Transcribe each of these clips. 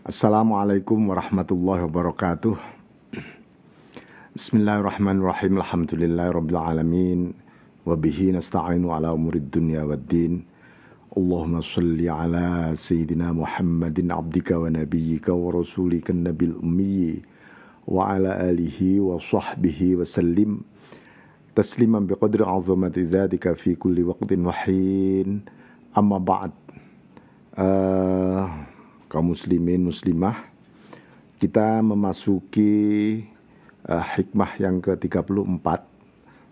Assalamualaikum warahmatullahi wabarakatuh. Bismillahirrahmanirrahim. Alhamdulillahirabbil alamin. Wa bihi nasta'inu ala umurid dunya waddin. Allahumma shalli ala sayyidina Muhammadin abdika wa nabiyyika wa rasulika nabil ummi wa ala alihi wa sahbihi wa sallim tasliman biqadri azamati dzatika fi kulli waqtin wa hin. Amma ba'd. Kaum muslimin muslimah, kita memasuki hikmah yang ke-34.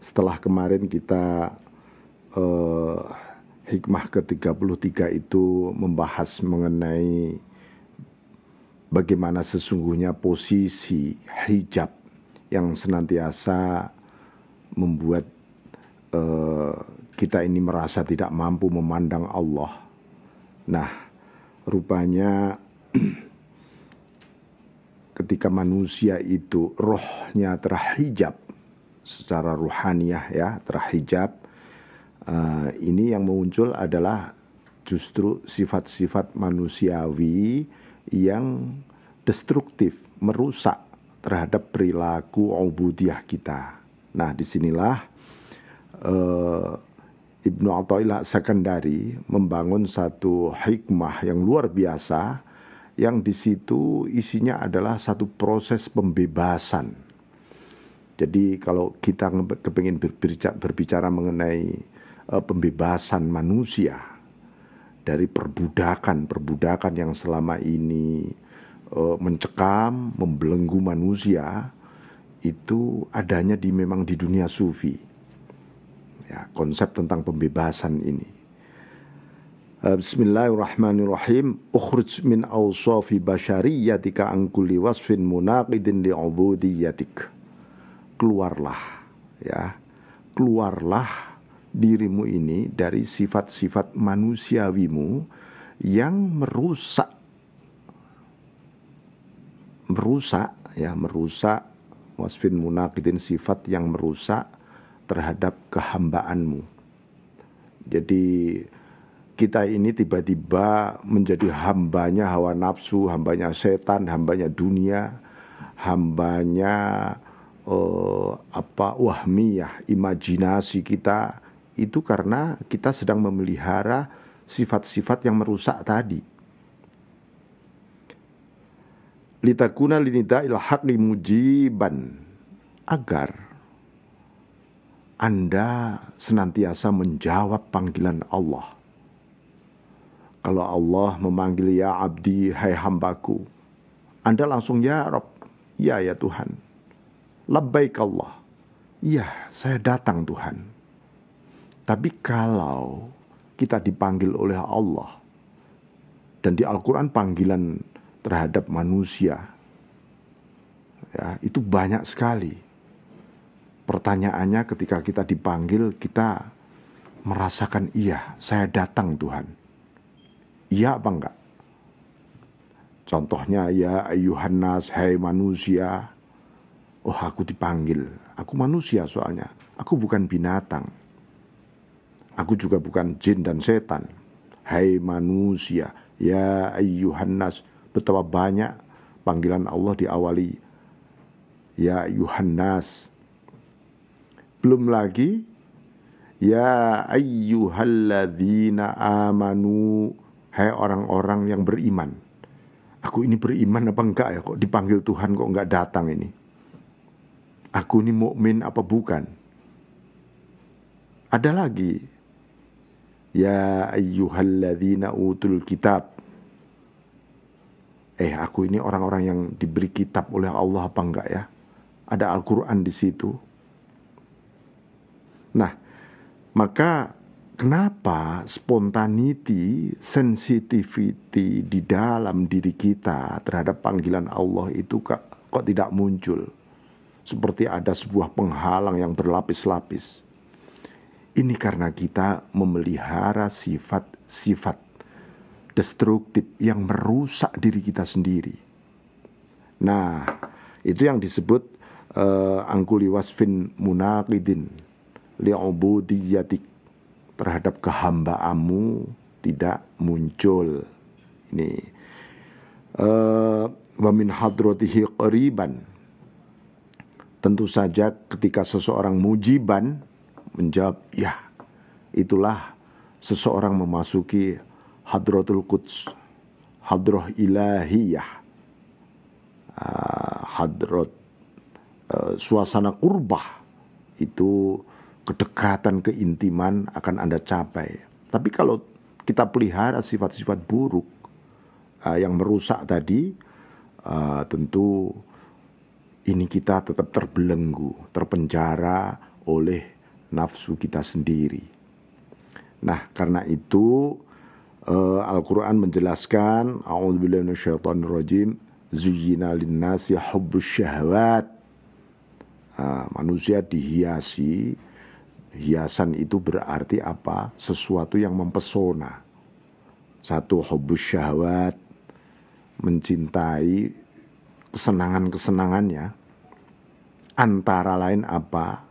Setelah kemarin kita hikmah ke-33 itu membahas mengenai bagaimana sesungguhnya posisi hijab yang senantiasa membuat kita ini merasa tidak mampu memandang Allah. Nah, rupanya ketika manusia itu rohnya terhijab secara ruhaniyah, ya, terhijab, ini yang muncul adalah justru sifat-sifat manusiawi yang destruktif, merusak terhadap perilaku ubudiyah kita. Nah, disinilah Ibnu Athaillah As-Sakandari membangun satu hikmah yang luar biasa, yang di situ isinya adalah satu proses pembebasan. Jadi kalau kita kepingin berbicara mengenai pembebasan manusia dari perbudakan yang selama ini mencekam, membelenggu manusia, itu adanya memang di dunia sufi. Ya, konsep tentang pembebasan ini. Bismillahirrahmanirrahim. Ukhruj min awsafi basyariyatika an kulli wasfin munaqidin li'ubudiyatik. Keluarlah, ya. Keluarlah dirimu ini dari sifat-sifat manusiawimu yang merusak wasfin munaqidin, sifat yang merusak terhadap kehambaanmu. Jadi kita ini tiba-tiba menjadi hambanya hawa nafsu, hambanya setan, hambanya dunia, hambanya wahmiyah, imajinasi kita, itu karena kita sedang memelihara sifat-sifat yang merusak tadi. Litakuna linida'il haqqi mujiban, agar Anda senantiasa menjawab panggilan Allah. Kalau Allah memanggil ya abdi, hai hambaku, Anda langsung ya Rabb, ya Tuhan. Labbaik Allah, ya saya datang Tuhan. Tapi kalau kita dipanggil oleh Allah, dan di Al-Quran panggilan terhadap manusia, ya, itu banyak sekali. Pertanyaannya ketika kita dipanggil, kita merasakan iya, saya datang Tuhan. Iya apa enggak? Contohnya ya ayyuhan nas, hai manusia. Oh, aku dipanggil. Aku manusia soalnya. Aku bukan binatang. Aku juga bukan jin dan setan. Hai manusia, ya ayyuhan nas. Betapa banyak panggilan Allah diawali ya ayyuhan nas. Belum lagi ya ayyuhalladzina amanu, hai orang-orang yang beriman. Aku ini beriman apa enggak ya, kok dipanggil Tuhan kok enggak datang ini? Aku ini mukmin apa bukan? Ada lagi ya ayyuhalladzina utul kitab. Aku ini orang-orang yang diberi kitab oleh Allah apa enggak ya? Ada Al-Quran di situ. Nah, maka kenapa spontanity, sensitivity di dalam diri kita terhadap panggilan Allah itu kok tidak muncul? Seperti ada sebuah penghalang yang berlapis-lapis. Ini karena kita memelihara sifat-sifat destruktif yang merusak diri kita sendiri. Nah, itu yang disebut angkuli wasfin munaqidin li'ubudiyatik, terhadap kehambaanmu tidak muncul. Ini Wa min hadratihi qariban. Tentu saja ketika seseorang mujiban menjawab ya, itulah seseorang memasuki hadratul quds, hadrah ilahiyah, hadrat suasana kurbah. Itu kedekatan, keintiman akan Anda capai. Tapi kalau kita pelihara sifat-sifat buruk yang merusak tadi, tentu ini kita tetap terbelenggu, terpenjara oleh nafsu kita sendiri. Nah, karena itu Al-Quran menjelaskan, a'udzubillahi minasyaitonirrajim, zuyyina linnasi hubbus syahwat. Manusia dihiasi. Hiasan itu berarti apa? Sesuatu yang mempesona. Satu, hubbus syahwat, mencintai kesenangan-kesenangannya. Antara lain apa?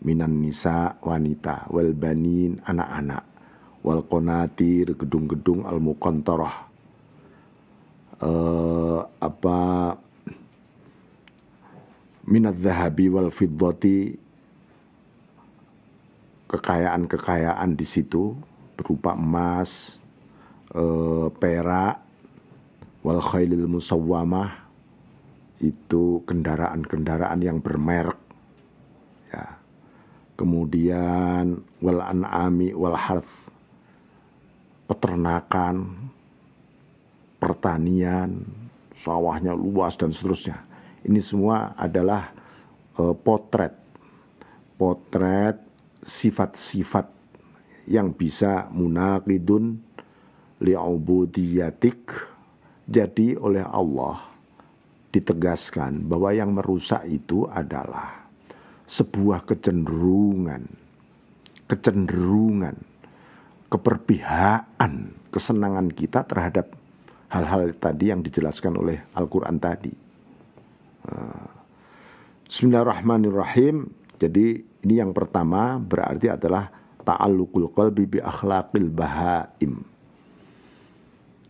Minan nisa, wanita, wal banin, anak-anak, wal qanatir, gedung-gedung, al muqantarah, minadz zahabi wal fiddati, kekayaan-kekayaan di situ berupa emas, perak, wal khailil musawwamah, itu kendaraan-kendaraan yang bermerek, ya. Kemudian wal an'ami wal harth, peternakan, pertanian, sawahnya luas dan seterusnya. Ini semua adalah potret sifat-sifat yang bisa munaqidun li'ubudiyatik. Jadi oleh Allah ditegaskan bahwa yang merusak itu adalah sebuah kecenderungan, keperpihakan, kesenangan kita terhadap hal-hal tadi yang dijelaskan oleh Al-Quran tadi. Bismillahirrahmanirrahim. Jadi ini yang pertama berarti adalah ta'alluqul qalbi bi akhlaqil bahaim.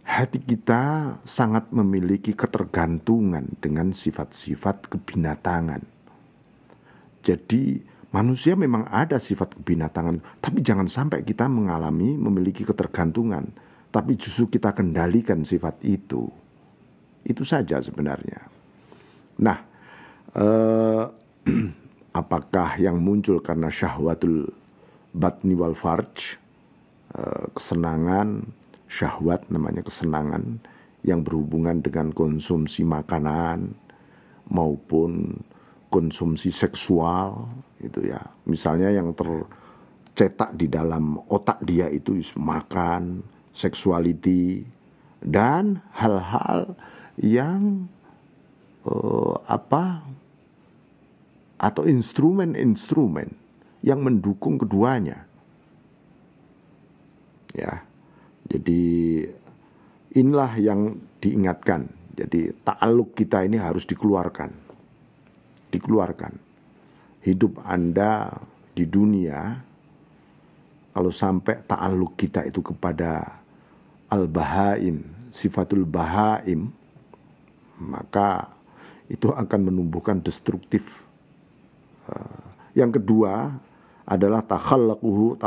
Hati kita sangat memiliki ketergantungan dengan sifat-sifat kebinatangan. Jadi manusia memang ada sifat kebinatangan, tapi jangan sampai kita memiliki ketergantungan, tapi justru kita kendalikan sifat itu. Itu saja sebenarnya. Nah, apakah yang muncul karena syahwatul batni wal farj, kesenangan, syahwat namanya kesenangan yang berhubungan dengan konsumsi makanan maupun konsumsi seksual, itu ya. Misalnya yang tercetak di dalam otak dia itu makan, sexuality, dan hal-hal yang atau instrumen-instrumen yang mendukung keduanya. Ya. Jadi inilah yang diingatkan. Jadi ta'alluq kita ini harus dikeluarkan. Hidup Anda di dunia, kalau sampai ta'alluq kita itu kepada al-bahaim, sifatul bahaim, maka itu akan menumbuhkan destruktif. Yang kedua adalah takhalluquhu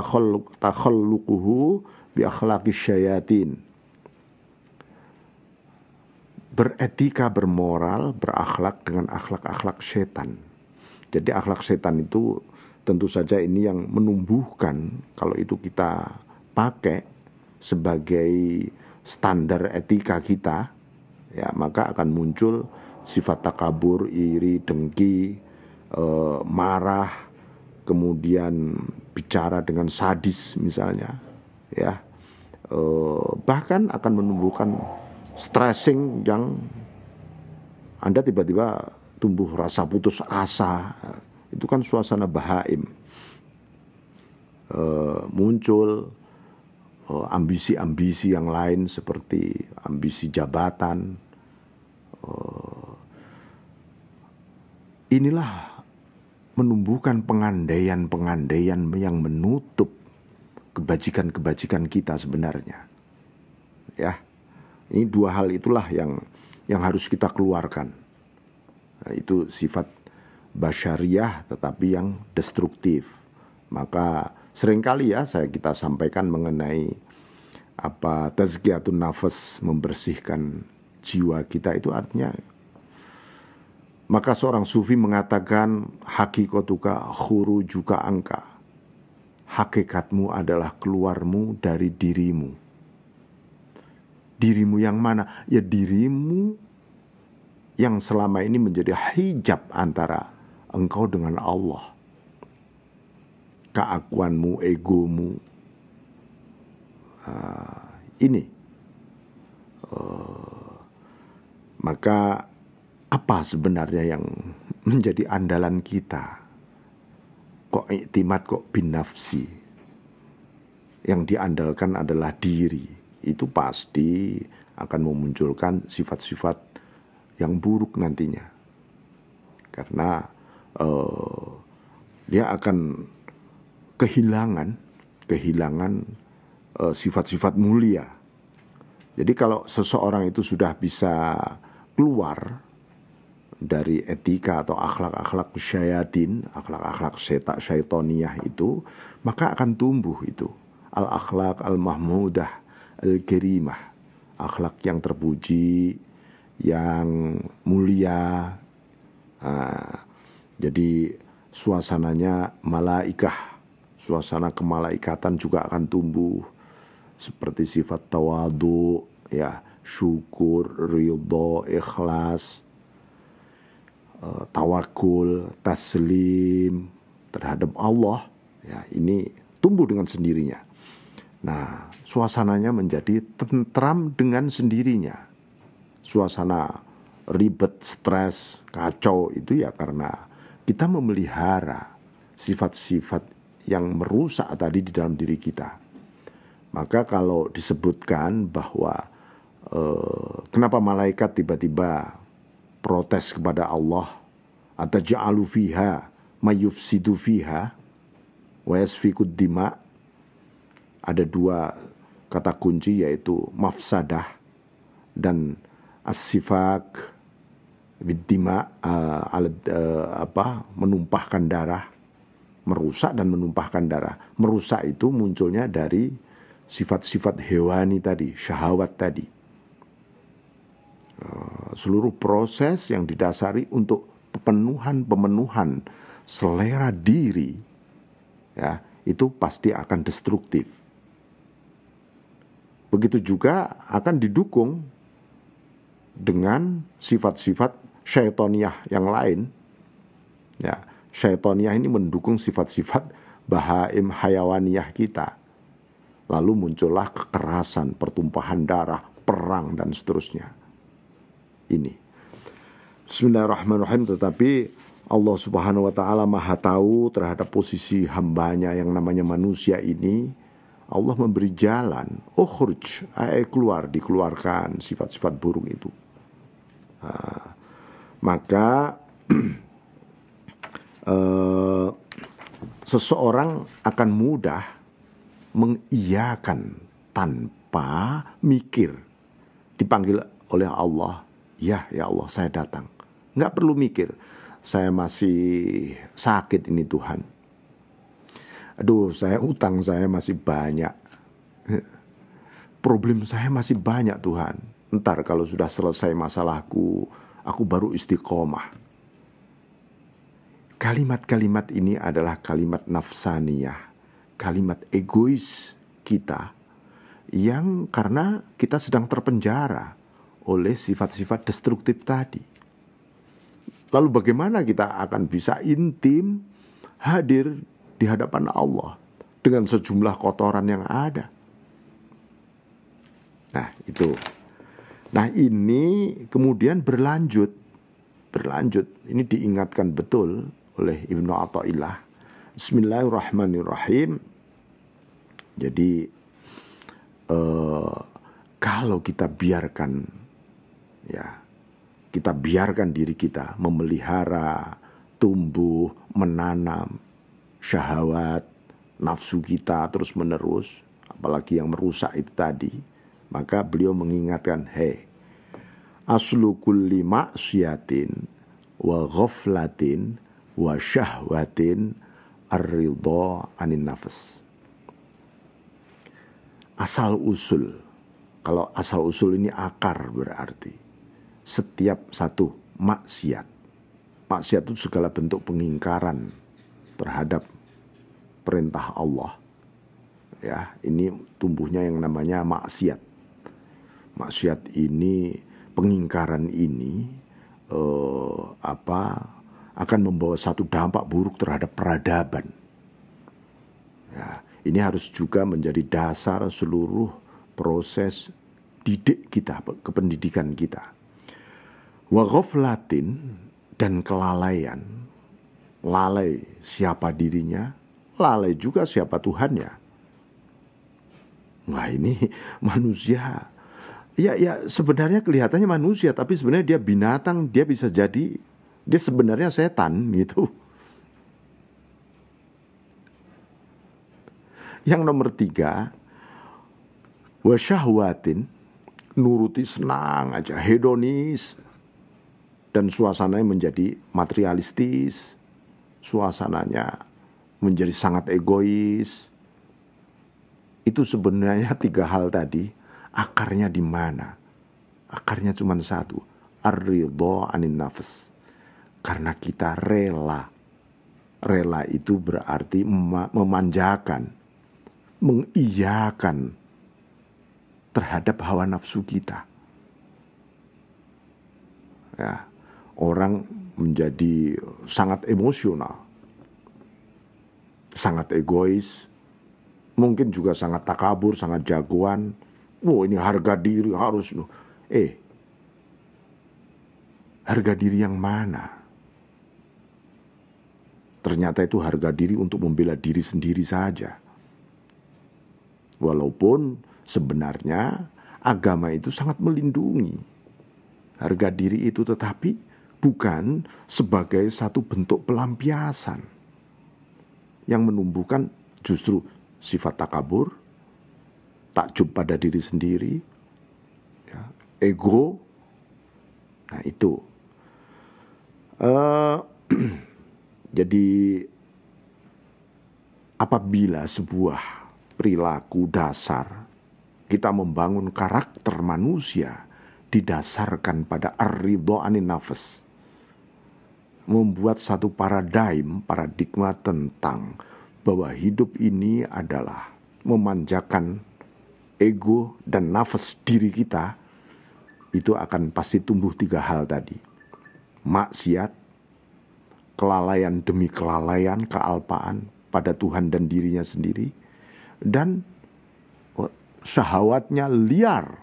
bi akhlaqis syayatin. Beretika, bermoral, berakhlak dengan akhlak-akhlak setan. Jadi akhlak setan itu tentu saja ini yang menumbuhkan, kalau itu kita pakai sebagai standar etika kita, ya, maka akan muncul sifat takabur, iri, dengki, marah, kemudian bicara dengan sadis misalnya, ya, bahkan akan menumbuhkan stressing yang Anda tiba-tiba tumbuh rasa putus asa. Itu kan suasana bahaim. Muncul ambisi-ambisi yang lain seperti ambisi jabatan. Inilah menumbuhkan pengandaian-pengandaian yang menutup kebajikan-kebajikan kita sebenarnya. Ya. Ini dua hal itulah yang harus kita keluarkan. Nah, itu sifat basyariah tetapi yang destruktif. Maka seringkali ya kita sampaikan mengenai tazkiyatun nafas, membersihkan jiwa kita, itu artinya, maka seorang sufi mengatakan hakikatuka khurujuka angka, hakikatmu adalah keluarmu dari dirimu. Dirimu yang mana? Ya dirimu yang selama ini menjadi hijab antara engkau dengan Allah. Keakuanmu, egomu, ini. Maka apa sebenarnya yang menjadi andalan kita? Kok iktimat, kok binafsi? Yang diandalkan adalah diri. Itu pasti akan memunculkan sifat-sifat yang buruk nantinya. Karena dia akan kehilangan sifat-sifat mulia. Jadi kalau seseorang itu sudah bisa keluar dari etika atau akhlak-akhlak syayatin, akhlak-akhlak syaitoniyah itu, maka akan tumbuh itu al-akhlak al-mahmudah al-karimah, akhlak yang terpuji, yang mulia. Jadi suasananya malaikah, suasana kemalaikatan juga akan tumbuh, seperti sifat tawadu, ya, syukur, ridho, ikhlas, tawakul, taslim terhadap Allah, ya, ini tumbuh dengan sendirinya. Nah, suasananya menjadi tentram dengan sendirinya. Suasana ribet, stres, kacau itu ya karena kita memelihara sifat-sifat yang merusak tadi di dalam diri kita. Maka kalau disebutkan bahwa kenapa malaikat tiba-tiba protes kepada Allah, ataj'alu fiha mayufsidu fiha wa yasfikud dima, ada dua kata kunci yaitu mafsadah dan as-sifak bid-dima, menumpahkan darah, merusak dan menumpahkan darah. Merusak itu munculnya dari sifat-sifat hewani tadi, syahwat tadi. Seluruh proses yang didasari untuk pemenuhan selera diri, ya, itu pasti akan destruktif. Begitu juga akan didukung dengan sifat-sifat syaitoniyah yang lain. Ya, syaitoniyah ini mendukung sifat-sifat bahaim hayawaniyah kita. Lalu muncullah kekerasan, pertumpahan darah, perang, dan seterusnya. Ini. Bismillahirrahmanirrahim. Tetapi Allah subhanahu wa ta'ala maha tahu terhadap posisi hambanya yang namanya manusia ini. Allah memberi jalan. Ukhruj, dikeluarkan sifat-sifat buruk itu. Maka seseorang akan mudah mengiyakan tanpa mikir. Dipanggil oleh Allah, ya Allah saya datang. Nggak perlu mikir, saya masih sakit ini Tuhan. Aduh, utang saya masih banyak. Problem saya masih banyak Tuhan. Ntar kalau sudah selesai masalahku, aku baru istiqomah. Kalimat-kalimat ini adalah kalimat nafsaniyah, kalimat egois kita, yang karena kita sedang terpenjara oleh sifat-sifat destruktif tadi. Lalu bagaimana kita akan bisa intim hadir di hadapan Allah dengan sejumlah kotoran yang ada? Nah itu. Nah ini kemudian berlanjut. Ini diingatkan betul oleh Ibnu Athaillah. Bismillahirrahmanirrahim. Jadi kalau kita biarkan, ya, kita biarkan diri kita memelihara, tumbuh, menanam syahwat, nafsu kita terus menerus, apalagi yang merusak itu tadi, Maka beliau mengingatkan, hei, aslu kulli ma'siyatin wa ghaflatin wa syahwatin ar-ridha anin nafs. Asal usul, kalau asal usul ini akar berarti setiap satu maksiat. Maksiat itu segala bentuk pengingkaran terhadap perintah Allah. Ya, ini tumbuhnya yang namanya maksiat. Maksiat ini, pengingkaran ini akan membawa satu dampak buruk terhadap peradaban. Ya, ini harus juga menjadi dasar seluruh proses didik kita, kependidikan kita. Wa ghaflatin, dan kelalaian. Lalai siapa dirinya, lalai juga siapa Tuhannya. Wah, ini manusia. Ya sebenarnya kelihatannya manusia, tapi sebenarnya dia binatang, dia bisa jadi, dia sebenarnya setan gitu. Yang nomor 3, wasyahwatin, nuruti senang aja, hedonis. Dan suasananya menjadi materialistis, suasananya menjadi sangat egois. Itu sebenarnya 3 hal tadi, akarnya di mana? Akarnya cuma satu, ar-ridha anin nafs. Karena kita rela. Rela itu berarti memanjakan, mengiyakan terhadap hawa nafsu kita. Ya. Orang menjadi sangat emosional, sangat egois, mungkin juga sangat takabur, sangat jagoan. Wow, ini harga diri harus. Harga diri yang mana? Ternyata itu harga diri untuk membela diri sendiri saja. Walaupun sebenarnya agama itu sangat melindungi harga diri itu, tetapi bukan sebagai satu bentuk pelampiasan yang menumbuhkan justru sifat takabur, takjub pada diri sendiri, ya, ego. Nah itu. Jadi apabila sebuah perilaku dasar kita membangun karakter manusia didasarkan pada ar-ridha anin nafs, membuat satu paradigma tentang bahwa hidup ini adalah memanjakan ego dan nafas diri kita, itu akan pasti tumbuh 3 hal tadi. Maksiat, kelalaian demi kelalaian, kealpaan pada Tuhan dan dirinya sendiri, dan syahwatnya liar.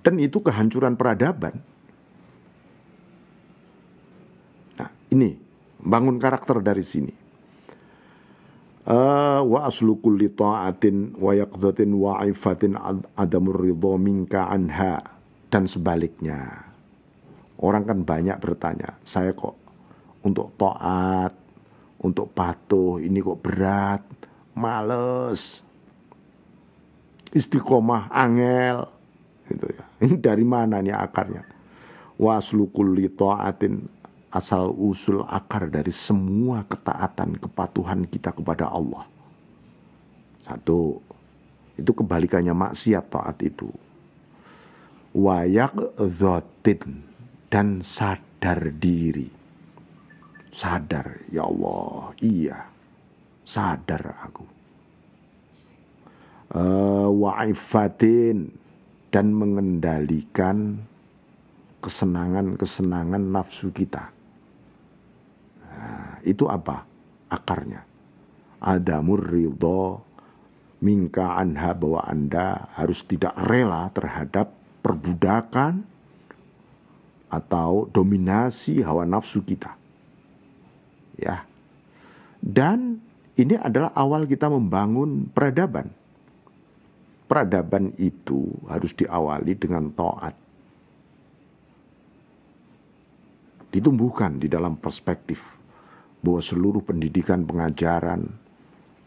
Dan itu kehancuran peradaban. Ini, bangun karakter dari sini. Wa aslu kulli ta'atin wa yaqdatin wa ifatin adamur ridha minka anha. Dan sebaliknya. Orang kan banyak bertanya, saya kok untuk taat, untuk patuh, ini kok berat, males, istiqomah, angel. Gitu ya. Ini dari mana nih akarnya? Wa aslu kulli ta'atin, asal usul akar dari semua ketaatan, kepatuhan kita kepada Allah. 1, itu kebalikannya maksiat, taat itu. Wayak zotin, dan sadar diri. Sadar, ya Allah, iya, sadar aku. Wa'ifatin, dan mengendalikan kesenangan-kesenangan nafsu kita. Itu apa akarnya? Adamur ridha minka anha, bahwa Anda harus tidak rela terhadap perbudakan atau dominasi hawa nafsu kita. Ya. Dan ini adalah awal kita membangun peradaban. Peradaban itu harus diawali dengan taat. Ditumbuhkan di dalam perspektif bahwa seluruh pendidikan, pengajaran,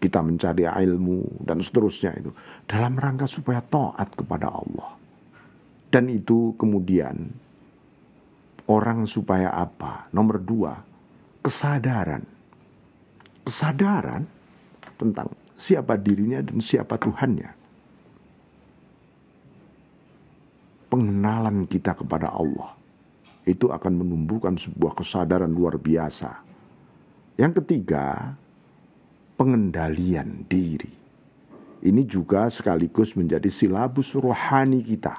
kita mencari ilmu dan seterusnya itu dalam rangka supaya taat kepada Allah. Dan itu kemudian orang supaya apa? Nomor 2, kesadaran. Kesadaran tentang siapa dirinya dan siapa Tuhannya. Pengenalan kita kepada Allah itu akan menumbuhkan sebuah kesadaran luar biasa. Yang ketiga, pengendalian diri. Ini juga sekaligus menjadi silabus rohani kita.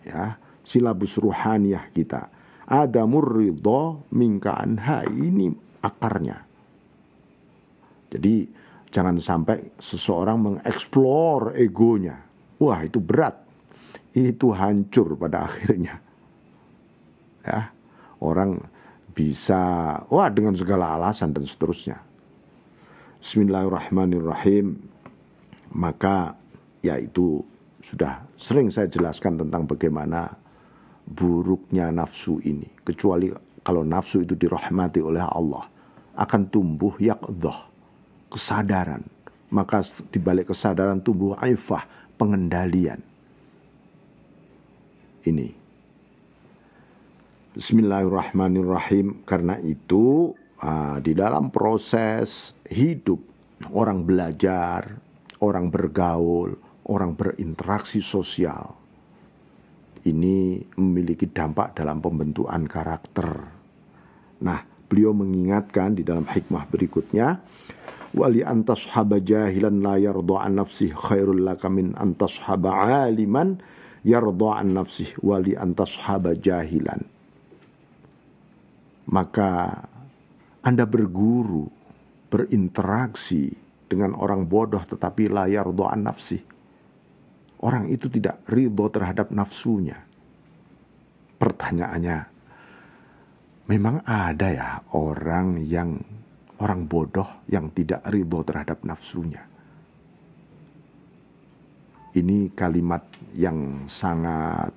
Ya, silabus rohaniyah kita. Adamur ridho minka anha, ini akarnya. Jadi jangan sampai seseorang mengeksplor egonya. Wah, itu berat. Itu hancur pada akhirnya. Ya, orang bisa dengan segala alasan dan seterusnya. Bismillahirrahmanirrahim. Maka yaitu sudah sering saya jelaskan tentang bagaimana buruknya nafsu ini. Kecuali kalau nafsu itu dirahmati oleh Allah, akan tumbuh yaqdhah, kesadaran. Maka di balik kesadaran tumbuh aifah, pengendalian. Ini. Bismillahirrahmanirrahim. Karena itu di dalam proses hidup, orang belajar, orang bergaul, orang berinteraksi sosial, ini memiliki dampak dalam pembentukan karakter. Nah, beliau mengingatkan di dalam hikmah berikutnya, wali antashaba jahilan la yardha an nafsih khairul laka min antashaba aliman yardha an nafsih wali antashaba jahilan. Maka Anda berguru, berinteraksi dengan orang bodoh tetapi la yardha an nafsih. Orang itu tidak ridho terhadap nafsunya. Pertanyaannya, memang ada ya orang bodoh yang tidak ridho terhadap nafsunya? Ini kalimat yang sangat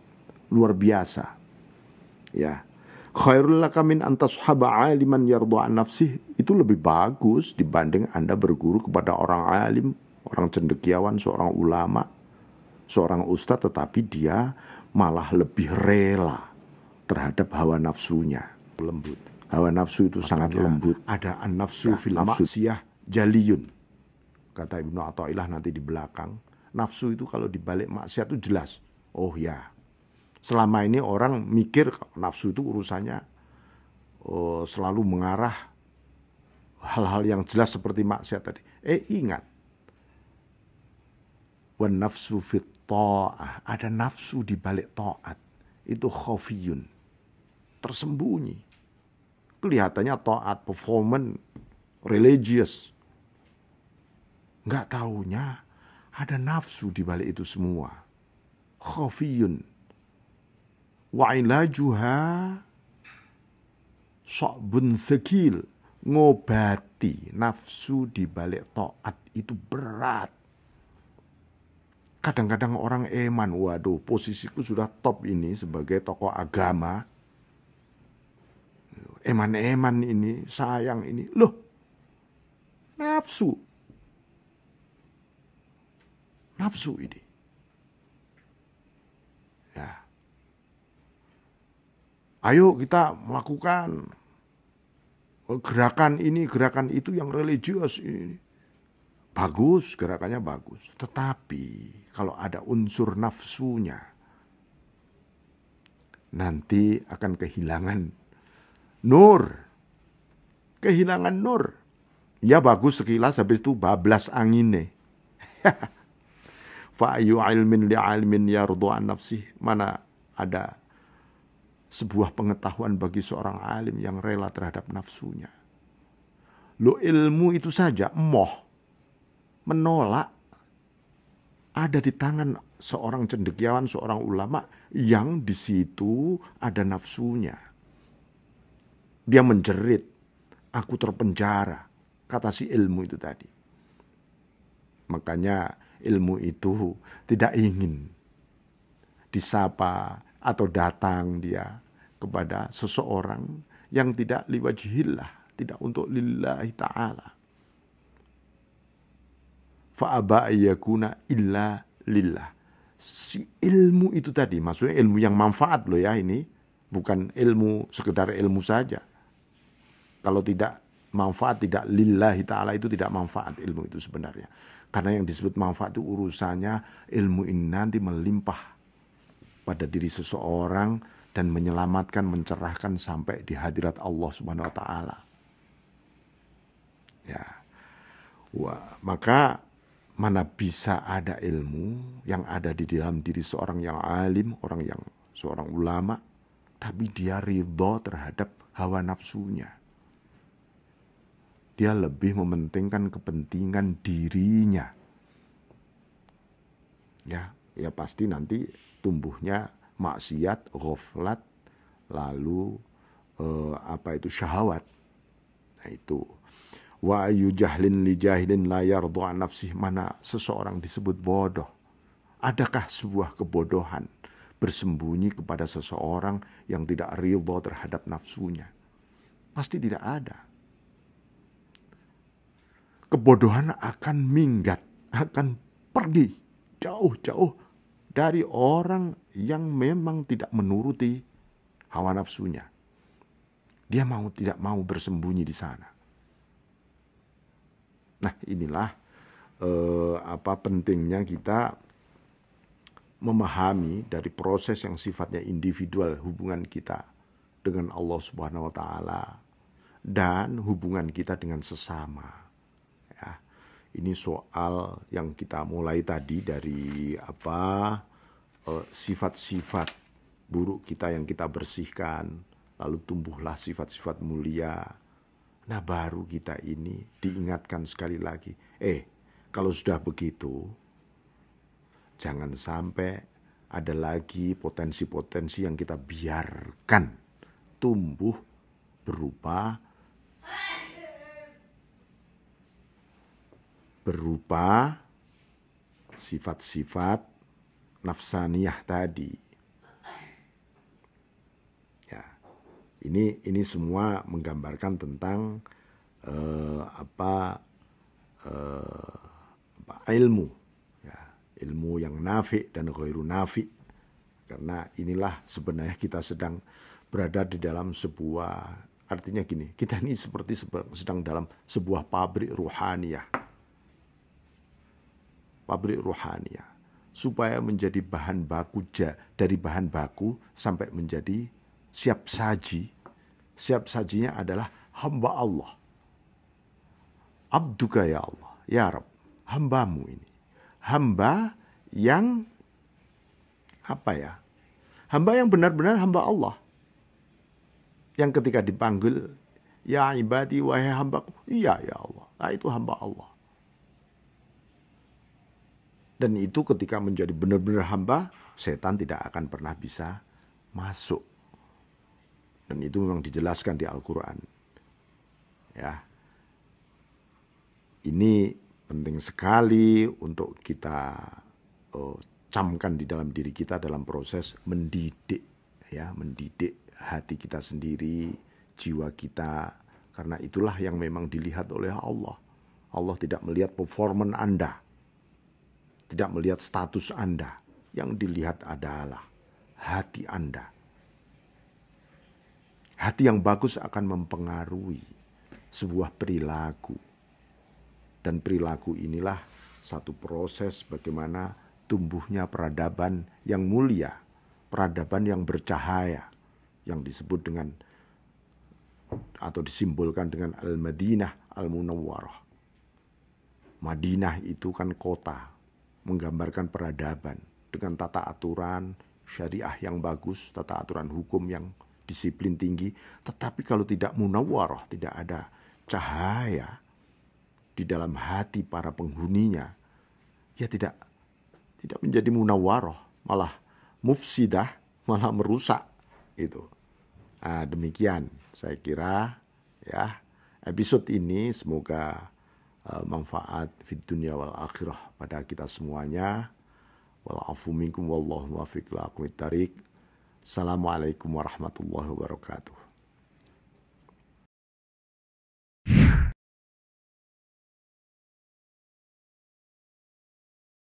luar biasa. Ya. Khairul laka min antashaba aliman yardha an nafsih, itu lebih bagus dibanding Anda berguru kepada orang alim, orang cendekiawan, seorang ulama, seorang ustadz, tetapi dia malah lebih rela terhadap hawa nafsunya. Lembut. Hawa nafsu itu sangat lembut. Ada an-nafsu fil maksiyah jaliyun. Kata Ibnu Athaillah nanti di belakang. Nafsu itu kalau dibalik maksiat itu jelas. Oh ya. Selama ini orang mikir nafsu itu urusannya selalu mengarah hal-hal yang jelas seperti maksiat tadi. Ingat. Wan nafsu fit ta'ah. Ada nafsu di balik taat. Itu khafiyun. Tersembunyi. Kelihatannya taat, performance, religious. Nggak taunya ada nafsu di balik itu semua. Khafiyun. Wa ilajuha sa'bun thaqil. Ngobati nafsu di balik taat itu berat. Kadang-kadang orang eman, waduh posisiku sudah top ini sebagai tokoh agama. Eman-eman ini, sayang ini. Loh, nafsu. Nafsu ini. Ya. Ayo kita melakukan gerakan ini, gerakan itu yang religius ini. Bagus, gerakannya bagus. Tetapi kalau ada unsur nafsunya, nanti akan kehilangan nur. Kehilangan nur. Ya bagus sekilas, habis itu bablas anginnya. Fa'ayu ilmin li'almin yardha an nafsih. Mana ada sebuah pengetahuan bagi seorang alim yang rela terhadap nafsunya. Lo ilmu itu saja, menolak, ada di tangan seorang cendekiawan, seorang ulama yang di situ ada nafsunya. Dia menjerit, aku terpenjara, kata si ilmu itu tadi. Makanya ilmu itu tidak ingin disapa atau datang dia kepada seseorang yang tidak liwajhillah, tidak untuk lillahi ta'ala. fa aba ayyakuna illa lillah. Si ilmu itu tadi, maksudnya ilmu yang manfaat loh ya ini, bukan ilmu sekedar ilmu saja. Kalau tidak manfaat, tidak lillahi ta'ala, itu tidak manfaat ilmu itu sebenarnya. Karena yang disebut manfaat itu urusannya ilmu ini nanti melimpah pada diri seseorang dan menyelamatkan, mencerahkan sampai di hadirat Allah Subhanahu wa taala. Ya. Wah, maka mana bisa ada ilmu yang ada di dalam diri seorang yang alim, seorang ulama, tapi dia ridho terhadap hawa nafsunya. Dia lebih mementingkan kepentingan dirinya. Ya pasti nanti tumbuhnya maksiat, ghaflat, lalu syahwat. Nah itu. Wa ayu jahlin li jahilin la yardu an nafsih, mana seseorang disebut bodoh. Adakah sebuah kebodohan bersembunyi kepada seseorang yang tidak ridho terhadap nafsunya? Pasti tidak ada. Kebodohan akan minggat, akan pergi jauh-jauh dari orang yang memang tidak menuruti hawa nafsunya. Dia tidak mau bersembunyi di sana. Nah inilah pentingnya kita memahami dari proses yang sifatnya individual hubungan kita dengan Allah Subhanahu wa taala dan hubungan kita dengan sesama. Ya. Ini soal yang kita mulai tadi dari sifat-sifat buruk kita yang kita bersihkan, lalu tumbuhlah sifat-sifat mulia. Nah baru kita ini diingatkan sekali lagi, kalau sudah begitu, jangan sampai ada lagi potensi-potensi yang kita biarkan tumbuh berupa sifat-sifat nafsaniyah tadi. Ini semua menggambarkan tentang ilmu, ya, ilmu yang nafi dan ghairu nafi. Karena inilah sebenarnya kita sedang berada di dalam sebuah, artinya gini, kita ini seperti sedang dalam sebuah pabrik ruhaniyah. Pabrik ruhaniyah. Supaya menjadi bahan baku, dari bahan baku sampai menjadi siap saji. Siap sajinya adalah hamba Allah. Abduka ya Allah, ya Rabb, hambamu ini. Hamba yang hamba yang benar-benar hamba Allah. Yang ketika dipanggil, ya ibadi wahai hambaku, iya ya Allah. Nah, itu hamba Allah. Dan itu ketika menjadi benar-benar hamba, setan tidak akan pernah bisa masuk. Dan itu memang dijelaskan di Al-Quran. Ya. Ini penting sekali untuk kita camkan di dalam diri kita dalam proses mendidik, ya, mendidik hati kita sendiri, jiwa kita, karena itulah yang memang dilihat oleh Allah. Allah tidak melihat performan Anda, tidak melihat status Anda, yang dilihat adalah hati Anda. Hati yang bagus akan mempengaruhi sebuah perilaku. Dan perilaku inilah satu proses bagaimana tumbuhnya peradaban yang mulia, peradaban yang bercahaya, yang disebut dengan atau disimbolkan dengan Al-Madinah Al-Munawwarah. Madinah itu kan kota, menggambarkan peradaban dengan tata aturan syariah yang bagus, tata aturan hukum yang disiplin tinggi. Tetapi kalau tidak munawwarah, tidak ada cahaya di dalam hati para penghuninya, ya tidak menjadi munawwarah, malah mufsidah, malah merusak gitu. Nah, demikian saya kira ya episode ini semoga manfaat fid dunya wal akhirah pada kita semuanya. Wal afu minkum wallahu muwaffiq ila aqwamit thariq. Assalamualaikum warahmatullahi wabarakatuh.